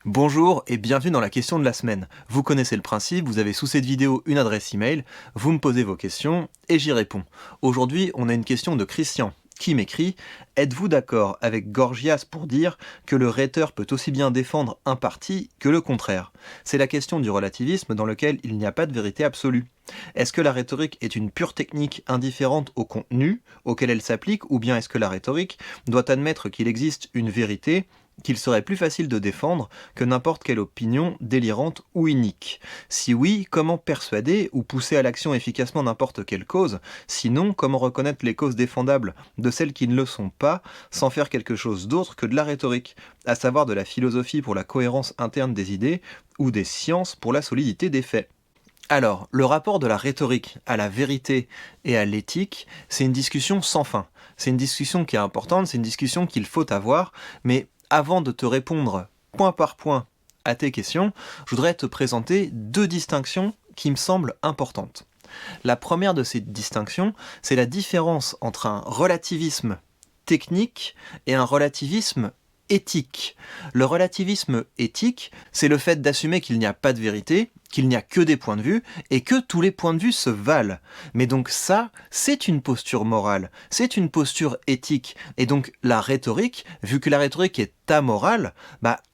Bonjour et bienvenue dans la question de la semaine. Vous connaissez le principe, vous avez sous cette vidéo une adresse email, vous me posez vos questions et j'y réponds. Aujourd'hui, on a une question de Christian qui m'écrit: êtes-vous d'accord avec Gorgias pour dire que le rhéteur peut aussi bien défendre un parti que le contraire? C'est la question du relativisme dans lequel il n'y a pas de vérité absolue. Est-ce que la rhétorique est une pure technique indifférente au contenu auquel elle s'applique, ou bien est-ce que la rhétorique doit admettre qu'il existe une vérité qu'il serait plus facile de défendre que n'importe quelle opinion délirante ou inique? Si oui, comment persuader ou pousser à l'action efficacement n'importe quelle cause? Sinon, comment reconnaître les causes défendables de celles qui ne le sont pas, sans faire quelque chose d'autre que de la rhétorique, à savoir de la philosophie pour la cohérence interne des idées, ou des sciences pour la solidité des faits? Alors, le rapport de la rhétorique à la vérité et à l'éthique, c'est une discussion sans fin. C'est une discussion qui est importante, c'est une discussion qu'il faut avoir, mais avant de te répondre point par point à tes questions, je voudrais te présenter deux distinctions qui me semblent importantes. La première de ces distinctions, c'est la différence entre un relativisme technique et un relativisme éthique. Le relativisme éthique, c'est le fait d'assumer qu'il n'y a pas de vérité, qu'il n'y a que des points de vue, et que tous les points de vue se valent. Mais donc ça, c'est une posture morale, c'est une posture éthique. Et donc la rhétorique, vu que la rhétorique est amorale,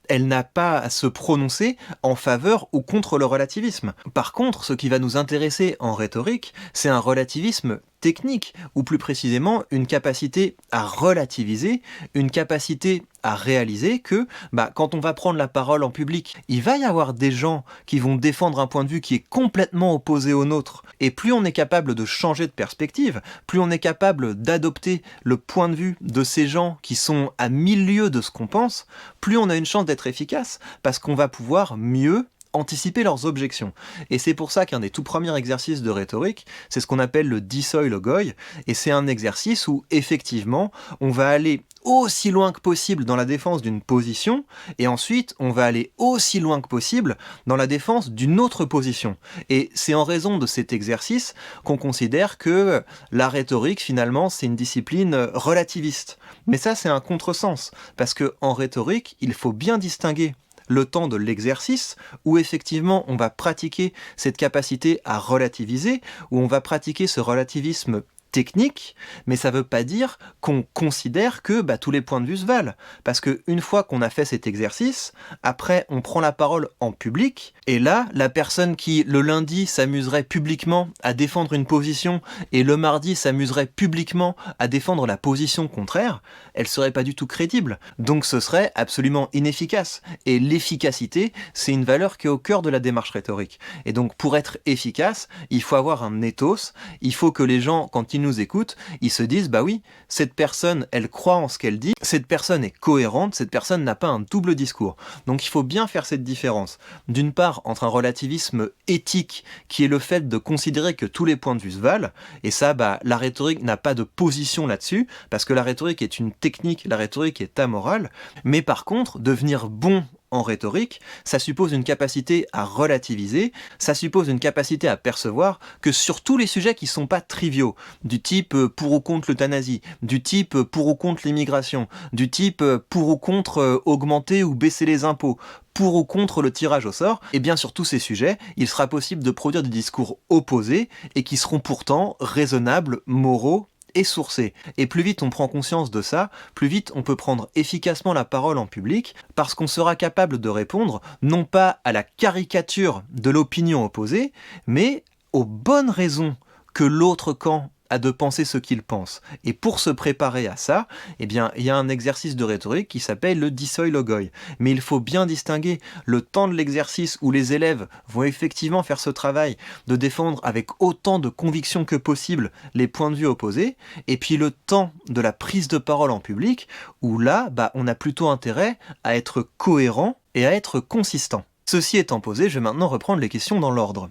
elle n'a pas à se prononcer en faveur ou contre le relativisme. Par contre, ce qui va nous intéresser en rhétorique, c'est un relativisme technique, ou plus précisément une capacité à relativiser, une capacité à réaliser que quand on va prendre la parole en public, il va y avoir des gens qui vont défendre un point de vue qui est complètement opposé au nôtre. Et plus on est capable de changer de perspective, plus on est capable d'adopter le point de vue de ces gens qui sont à 1000 lieues de ce qu'on pense, plus on a une chance d'être efficace, parce qu'on va pouvoir mieux anticiper leurs objections. Et c'est pour ça qu'un des tout premiers exercices de rhétorique, c'est ce qu'on appelle le dissoi logoi, et c'est un exercice où, effectivement, on va aller aussi loin que possible dans la défense d'une position, et ensuite on va aller aussi loin que possible dans la défense d'une autre position. Et c'est en raison de cet exercice qu'on considère que la rhétorique, finalement, c'est une discipline relativiste. Mais ça, c'est un contresens, parce qu'en rhétorique, il faut bien distinguer le temps de l'exercice, où effectivement on va pratiquer cette capacité à relativiser, où on va pratiquer ce relativisme technique, mais ça ne veut pas dire qu'on considère que tous les points de vue se valent. Parce qu'une fois qu'on a fait cet exercice, après on prend la parole en public, et là, la personne qui le lundi s'amuserait publiquement à défendre une position, et le mardi s'amuserait publiquement à défendre la position contraire, elle serait pas du tout crédible. Donc ce serait absolument inefficace. Et l'efficacité, c'est une valeur qui est au cœur de la démarche rhétorique. Et donc pour être efficace, il faut avoir un ethos, il faut que les gens, quand ils nous écoutent, ils se disent oui, cette personne, elle croit en ce qu'elle dit, cette personne est cohérente, cette personne n'a pas un double discours. Donc il faut bien faire cette différence. D'une part, entre un relativisme éthique, qui est le fait de considérer que tous les points de vue se valent, et ça, la rhétorique n'a pas de position là-dessus, parce que la rhétorique est une technique, la rhétorique est amorale, mais par contre, devenir bon en rhétorique, ça suppose une capacité à relativiser, ça suppose une capacité à percevoir que sur tous les sujets qui sont pas triviaux, du type pour ou contre l'euthanasie, du type pour ou contre l'immigration, du type pour ou contre augmenter ou baisser les impôts, pour ou contre le tirage au sort, et bien sur tous ces sujets, il sera possible de produire des discours opposés et qui seront pourtant raisonnables, moraux et sourcés. Et plus vite on prend conscience de ça, plus vite on peut prendre efficacement la parole en public, parce qu'on sera capable de répondre non pas à la caricature de l'opinion opposée, mais aux bonnes raisons que l'autre camp a de penser ce qu'il pense. Et pour se préparer à ça, il y a un exercice de rhétorique qui s'appelle le dissoi logoi. Mais il faut bien distinguer le temps de l'exercice où les élèves vont effectivement faire ce travail de défendre avec autant de conviction que possible les points de vue opposés, et puis le temps de la prise de parole en public, où là, on a plutôt intérêt à être cohérent et à être consistant. Ceci étant posé, je vais maintenant reprendre les questions dans l'ordre.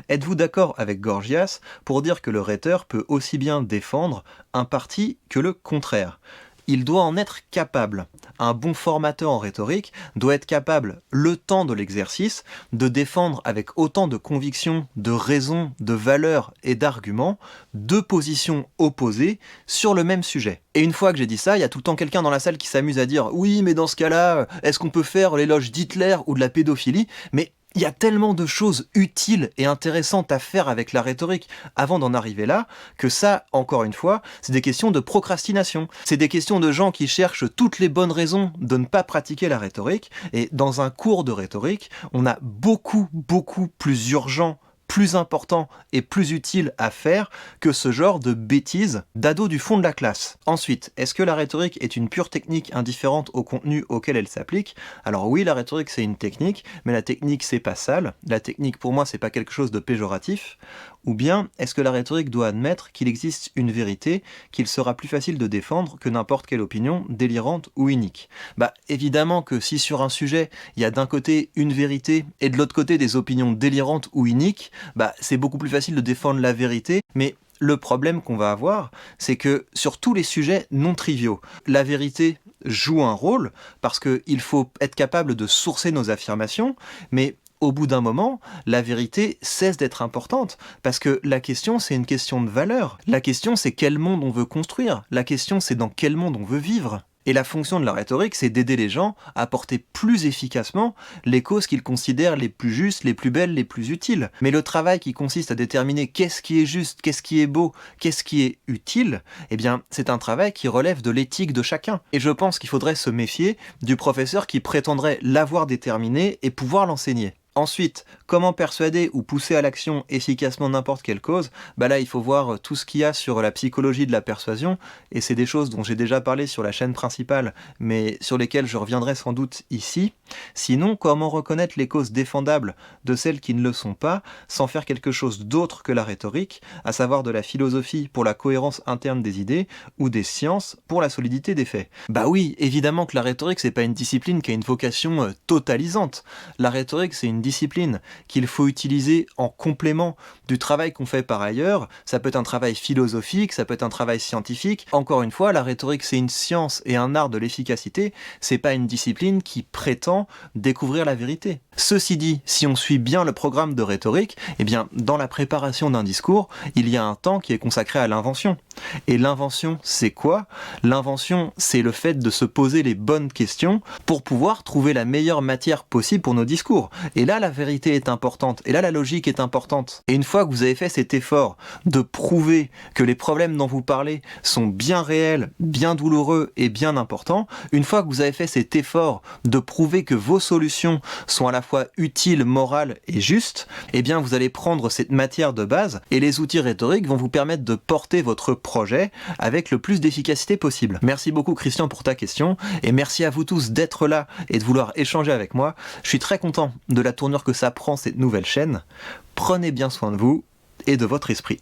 Êtes-vous d'accord avec Gorgias pour dire que le rhéteur peut aussi bien défendre un parti que le contraire? il doit en être capable. Un bon formateur en rhétorique doit être capable, le temps de l'exercice, de défendre avec autant de conviction, de raison, de valeur et d'arguments deux positions opposées sur le même sujet. Et une fois que j'ai dit ça, il y a tout le temps quelqu'un dans la salle qui s'amuse à dire « Oui, mais dans ce cas-là, est-ce qu'on peut faire l'éloge d'Hitler ou de la pédophilie ?» Mais il y a tellement de choses utiles et intéressantes à faire avec la rhétorique avant d'en arriver là, que ça, encore une fois, c'est des questions de procrastination. C'est des questions de gens qui cherchent toutes les bonnes raisons de ne pas pratiquer la rhétorique, et dans un cours de rhétorique, on a beaucoup plus urgent, plus important et plus utile à faire que ce genre de bêtises d'ados du fond de la classe. Ensuite, est-ce que la rhétorique est une pure technique indifférente au contenu auquel elle s'applique? Alors oui, la rhétorique c'est une technique, mais la technique c'est pas sale. La technique pour moi c'est pas quelque chose de péjoratif. Ou bien, est-ce que la rhétorique doit admettre qu'il existe une vérité qu'il sera plus facile de défendre que n'importe quelle opinion délirante ou unique? Bah évidemment que si sur un sujet, il y a d'un côté une vérité et de l'autre côté des opinions délirantes ou uniques, bah c'est beaucoup plus facile de défendre la vérité, mais le problème qu'on va avoir, c'est que sur tous les sujets non triviaux, la vérité joue un rôle parce qu'il faut être capable de sourcer nos affirmations, mais au bout d'un moment, la vérité cesse d'être importante, parce que la question, c'est une question de valeur. La question, c'est quel monde on veut construire. La question, c'est dans quel monde on veut vivre. Et la fonction de la rhétorique, c'est d'aider les gens à porter plus efficacement les causes qu'ils considèrent les plus justes, les plus belles, les plus utiles. Mais le travail qui consiste à déterminer qu'est-ce qui est juste, qu'est-ce qui est beau, qu'est-ce qui est utile, eh bien, c'est un travail qui relève de l'éthique de chacun. Et je pense qu'il faudrait se méfier du professeur qui prétendrait l'avoir déterminé et pouvoir l'enseigner. Ensuite, comment persuader ou pousser à l'action efficacement n'importe quelle cause? Bah là, il faut voir tout ce qu'il y a sur la psychologie de la persuasion, et c'est des choses dont j'ai déjà parlé sur la chaîne principale, mais sur lesquelles je reviendrai sans doute ici. Sinon, comment reconnaître les causes défendables de celles qui ne le sont pas, sans faire quelque chose d'autre que la rhétorique, à savoir de la philosophie pour la cohérence interne des idées, ou des sciences pour la solidité des faits? Bah oui, évidemment que la rhétorique, c'est pas une discipline qui a une vocation totalisante. La rhétorique, c'est une discipline qu'il faut utiliser en complément du travail qu'on fait par ailleurs. Ça peut être un travail philosophique, ça peut être un travail scientifique. Encore une fois, la rhétorique c'est une science et un art de l'efficacité, c'est pas une discipline qui prétend découvrir la vérité. Ceci dit, si on suit bien le programme de rhétorique, eh bien, dans la préparation d'un discours, il y a un temps qui est consacré à l'invention. Et l'invention, c'est quoi? L'invention, c'est le fait de se poser les bonnes questions pour pouvoir trouver la meilleure matière possible pour nos discours. Et là, la vérité est importante. Et là, la logique est importante. Et une fois que vous avez fait cet effort de prouver que les problèmes dont vous parlez sont bien réels, bien douloureux et bien importants, une fois que vous avez fait cet effort de prouver que vos solutions sont à la fois utiles, morales et justes, eh bien, vous allez prendre cette matière de base et les outils rhétoriques vont vous permettre de porter votre projet avec le plus d'efficacité possible. Merci beaucoup Christian pour ta question et merci à vous tous d'être là et de vouloir échanger avec moi. Je suis très content de la tournure que ça prend cette nouvelle chaîne. Prenez bien soin de vous et de votre esprit.